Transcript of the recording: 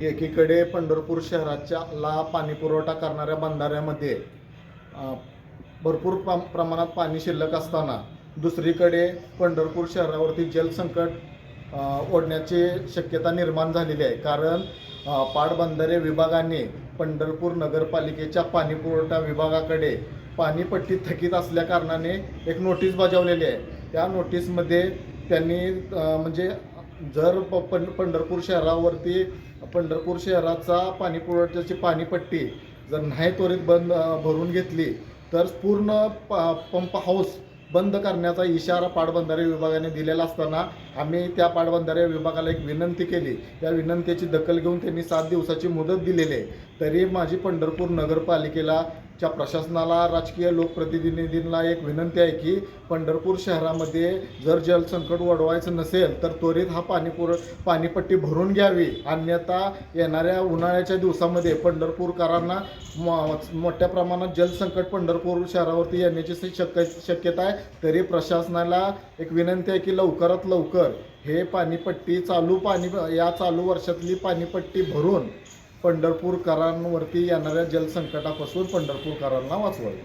एकीकडे पंढरपूर शहराच्या पाणीपुरवठा करणाऱ्या बंधाऱ्यामध्ये भरपूर प्रमाणात पाणी शिल्लक असताना दुसरीकडे पंढरपूर शहरावरती जलसंकट ओढण्याची शक्यता निर्माण झालेली आहे. कारण पाटबंधारे विभागाने पंढरपूर नगरपालिकेच्या पाणीपुरवठा विभागाकडे पाणीपट्टी थकीत असल्या कारणाने एक नोटीस बजावलेली आहे. त्या नोटीसमध्ये त्यांनी म्हणजे जर पंढरपूर शहराचा पाणीपुरवठ्याची पाणीपट्टी जर नाही त्वरित भरून घेतली तर पूर्ण पंप हाऊस बंद करण्याचा इशारा पाटबंधारे विभागाने दिलेला असताना आम्ही त्या पाटबंधारे विभागाला एक विनंती केली. या विनंतीची दखल घेऊन त्यांनी 7 दिवसाची मुदत दिलेली आहे. तरी माझी पंढरपूर नगरपालिकेला च्या प्रशासनाला, राजकीय लोकप्रतिनिधींना एक विनंती आहे की पंढरपूर शहरामध्ये जर जलसंकट वाढवायचं नसेल तर त्वरित हा पाणीपट्टी भरून घ्यावी. अन्यथा येणाऱ्या उन्हाळ्याच्या दिवसामध्ये पंढरपूरकरांना मोठ्या प्रमाणात जलसंकट पंढरपूर शहरावरती येण्याची शक्यता आहे. तरी प्रशासनाला एक विनंती आहे की लवकरात लवकर हे पाणीपट्टी चालू वर्षातली पाणीपट्टी भरून पंढरपूरकरांवरती येणाऱ्या जलसंकटापासून पंढरपूरकरांना वाचवावे.